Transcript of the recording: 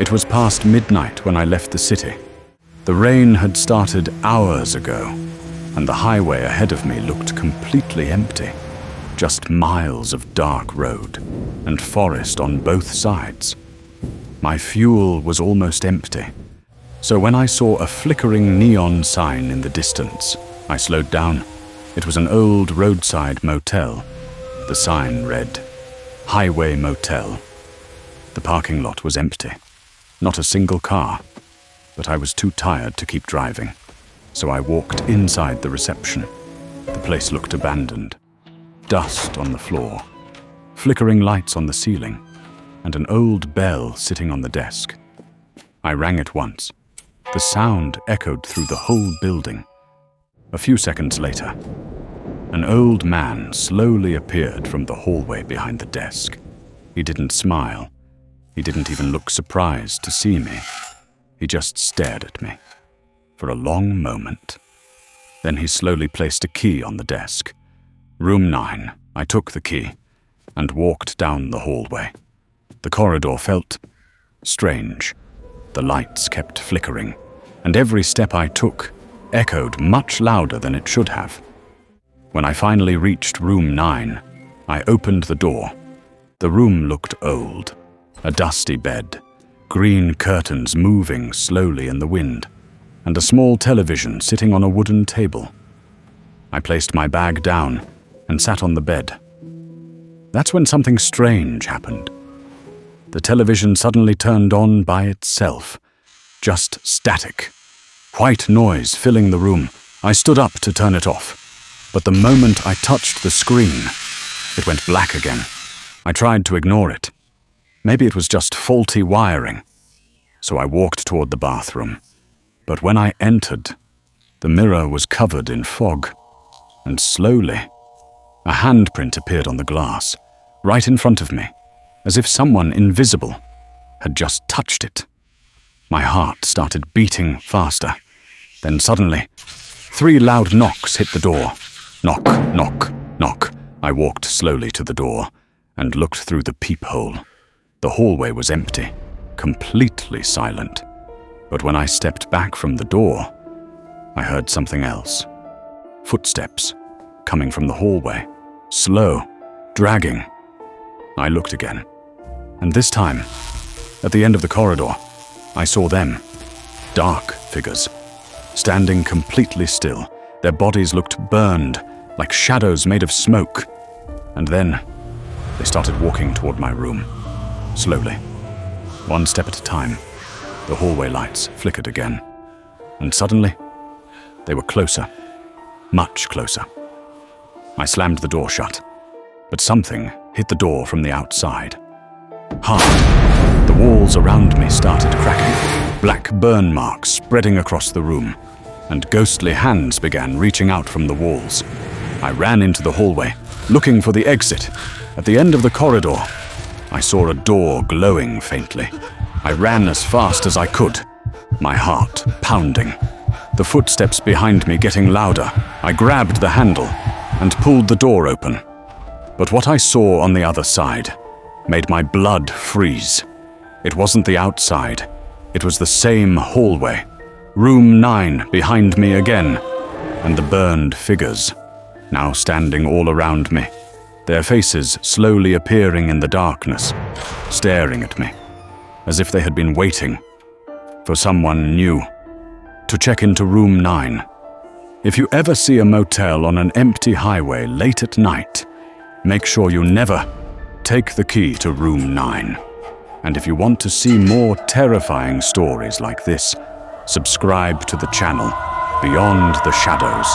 It was past midnight when I left the city. The rain had started hours ago, and the highway ahead of me looked completely empty. Just miles of dark road and forest on both sides. My fuel was almost empty, so when I saw a flickering neon sign in the distance, I slowed down. It was an old roadside motel. The sign read, "Highway Motel." The parking lot was empty. Not a single car, but I was too tired to keep driving, so I walked inside the reception. The place looked abandoned. Dust on the floor, flickering lights on the ceiling, and an old bell sitting on the desk. I rang it once. The sound echoed through the whole building. A few seconds later, an old man slowly appeared from the hallway behind the desk. He didn't smile. He didn't even look surprised to see me. He just stared at me for a long moment. Then he slowly placed a key on the desk. Room 9. I took the key and walked down the hallway. The corridor felt strange. The lights kept flickering, and every step I took echoed much louder than it should have. When I finally reached room 9, I opened the door. The room looked old. A dusty bed, green curtains moving slowly in the wind, and a small television sitting on a wooden table. I placed my bag down and sat on the bed. That's when something strange happened. The television suddenly turned on by itself. Just static. White noise filling the room. I stood up to turn it off, but the moment I touched the screen, it went black again. I tried to ignore it. Maybe it was just faulty wiring. So I walked toward the bathroom. But when I entered, the mirror was covered in fog, and slowly, a handprint appeared on the glass, right in front of me, as if someone invisible had just touched it. My heart started beating faster. Then suddenly, 3 loud knocks hit the door. Knock, knock, knock. I walked slowly to the door and looked through the peephole. The hallway was empty, completely silent. But when I stepped back from the door, I heard something else. Footsteps coming from the hallway, slow, dragging. I looked again, and this time, at the end of the corridor, I saw them, dark figures, standing completely still. Their bodies looked burned, like shadows made of smoke. And then, they started walking toward my room, slowly, one step at a time. The hallway lights flickered again, and suddenly, they were closer, much closer. I slammed the door shut, but something hit the door from the outside. Hard. The walls around me started cracking, black burn marks spreading across the room, and ghostly hands began reaching out from the walls. I ran into the hallway, looking for the exit. At the end of the corridor, I saw a door glowing faintly. I ran as fast as I could, my heart pounding. The footsteps behind me getting louder. I grabbed the handle and pulled the door open. But what I saw on the other side made my blood freeze. It wasn't the outside. It was the same hallway. Room 9 behind me again, and the burned figures, now standing all around me, their faces slowly appearing in the darkness, staring at me, as if they had been waiting for someone new to check into room 9. If you ever see a motel on an empty highway late at night, make sure you never take the key to room 9. And if you want to see more terrifying stories like this, subscribe to the channel Beyond the Shadows.